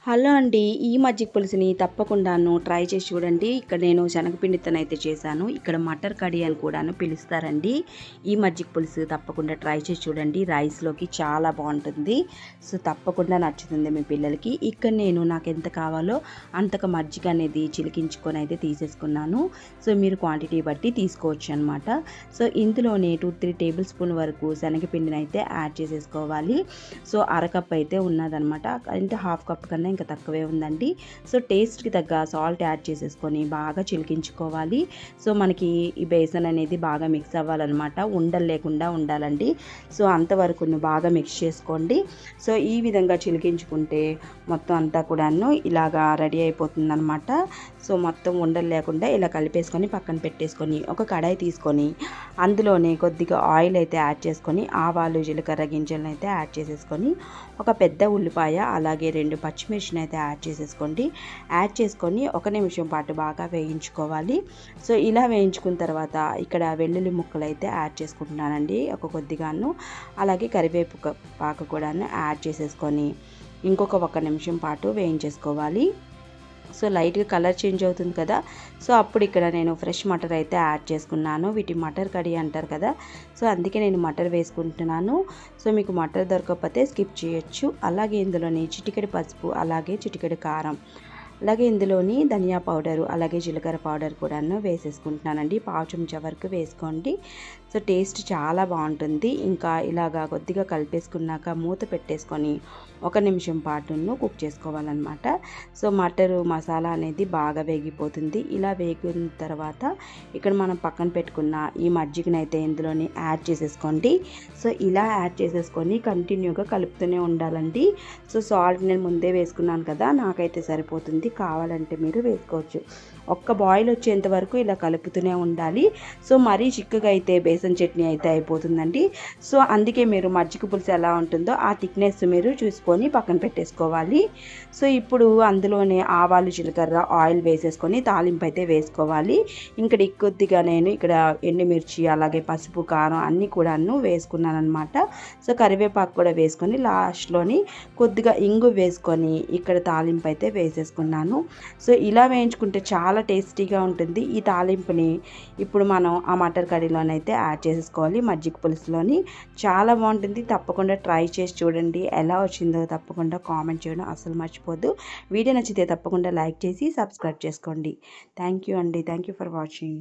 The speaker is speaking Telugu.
హలో అండి. ఈ మజ్జిగ పులుసుని తప్పకుండాను ట్రై చేసి చూడండి. ఇక్కడ నేను శనగపిండితోనైతే చేశాను. ఇక్కడ మటర్ కర్రీ అని కూడాను పిలుస్తారండి. ఈ మజ్జిగ పులుసు తప్పకుండా ట్రై చేసి చూడండి. రైస్‌లోకి చాలా బావుంటుంది. సో, తప్పకుండా నచ్చుతుంది మీ పిల్లలకి. ఇక్కడ నేను నాకెంత కావాలో అంతకు మజ్జిగ అనేది చిలికించుకొని అయితే తీసేసుకున్నాను. సో, మీరు క్వాంటిటీ బట్టి తీసుకోవచ్చనమాట. సో, ఇందులోనే 2-3 టేబుల్ స్పూన్ వరకు శనగపిండినైతే యాడ్ చేసేసుకోవాలి. సో, అరకప్ అయితే ఉన్నదనమాట. అంటే హాఫ్ కప్ కన్నా ఇంకా తక్కువే ఉందండి. సో, టేస్ట్‌కి తగ్గ సాల్ట్ యాడ్ చేసేసుకొని బాగా చిలికించుకోవాలి. సో, మనకి ఈ బేసన్ అనేది బాగా మిక్స్ అవ్వాలన్నమాట. ఉండలు లేకుండా ఉండాలండి. సో, అంతవరకు బాగా మిక్స్ చేసుకోండి. సో, ఈ విధంగా చిలికించుకుంటే మొత్తం అంతా కూడాను ఇలాగా రెడీ అయిపోతుందనమాట. సో, మొత్తం ఉండలు లేకుండా ఇలా కలిపేసుకొని పక్కన పెట్టేసుకొని ఒక కడాయి తీసుకొని అందులోనే కొద్దిగా ఆయిల్ అయితే యాడ్ చేసుకొని ఆవాలు, జీలకర్ర గింజలను అయితే యాడ్ చేసేసుకొని ఒక పెద్ద ఉల్లిపాయ అలాగే 2 పచ్చిమిర్చిని అయితే యాడ్ చేసేసుకోండి. యాడ్ చేసుకొని 1 నిమిషం పాటు బాగా వేయించుకోవాలి. సో, ఇలా వేయించుకున్న తర్వాత ఇక్కడ వెల్లుల్లి ముక్కలు అయితే యాడ్ చేసుకుంటున్నానండి కొద్దిగాను. అలాగే కరివేపు పాకు కూడాను యాడ్ చేసేసుకొని ఇంకొక 1 నిమిషం పాటు వేయించేసుకోవాలి. సో, లైట్‌గా కలర్ చేంజ్ అవుతుంది కదా! సో, అప్పుడు ఇక్కడ నేను ఫ్రెష్ మటర్ అయితే యాడ్ చేసుకున్నాను. వీటి మటర్ కర్రీ అంటారు కదా! సో, అందుకే నేను మటర్ వేసుకుంటున్నాను. సో, మీకు మటర్ దొరకకపోతే స్కిప్ చేయొచ్చు. అలాగే ఇందులోని చిటికెడు పసుపు, అలాగే చిటికెడు కారం, అలాగే ఇందులోని ధనియా పౌడరు, అలాగే జీలకర్ర పౌడర్ కూడాను వేసేసుకుంటున్నానండి. పావు చెంచా వరకు వేసుకోండి. సో, టేస్ట్ చాలా బాగుంటుంది. ఇంకా ఇలాగా కొద్దిగా కలిపేసుకున్నాక మూత పెట్టేసుకొని 1 నిమిషం పాటును కుక్ చేసుకోవాలన్నమాట. సో, మటరు మసాలా అనేది బాగా వేగిపోతుంది. ఇలా వేగిన తర్వాత ఇక్కడ మనం పక్కన పెట్టుకున్న ఈ మజ్జిగనైతే ఇందులోని యాడ్ చేసేసుకోండి. సో, ఇలా యాడ్ చేసేసుకొని కంటిన్యూగా కలుపుతూనే ఉండాలండి. సో, సాల్ట్ నేను ముందే వేసుకున్నాను కదా! నాకైతే సరిపోతుంది. కావాలంటే మీరు వేసుకోవచ్చు. ఒక్క బాయిల్ వచ్చేంత వరకు ఇలా కలుపుతూనే ఉండాలి. సో, మరీ చిక్కగా అయితే బేసన్ చట్నీ అయితే అయిపోతుందండి. సో, అందుకే మీరు మజ్జిగ పులుసు ఎలా ఉంటుందో ఆ థిక్నెస్ మీరు చూసుకొని పక్కన పెట్టేసుకోవాలి. సో, ఇప్పుడు అందులోనే ఆవాలు, జీలకర్ర, ఆయిల్ వేసేసుకొని తాలింపు అయితే వేసుకోవాలి. ఇక్కడ కొద్దిగా నేను ఇక్కడ ఎండుమిర్చి, అలాగే పసుపు, కారం అన్నీ కూడాను వేసుకున్నానమాట. సో, కరివేపాకు కూడా వేసుకొని లాస్ట్‌లోని కొద్దిగా ఇంగు వేసుకొని ఇక్కడ తాలింపు అయితే వేసేసుకున్నాను. సో, ఇలా వేయించుకుంటే చాలా టేస్టీగా ఉంటుంది. ఈ తాలింపుని ఇప్పుడు మనం ఆ మటర్ కర్రీలోనైతే యాడ్ చేసేసుకోవాలి. మజ్జిగ పులుసులోని చాలా బాగుంటుంది. తప్పకుండా ట్రై చేసి చూడండి. ఎలా వచ్చిందో తప్పకుండా కామెంట్ చేయడం అస్సలు మర్చిపోద్దు. వీడియో నచ్చితే తప్పకుండా లైక్ చేసి సబ్స్క్రైబ్ చేసుకోండి. థ్యాంక్ యూ అండి. Thank you for watching.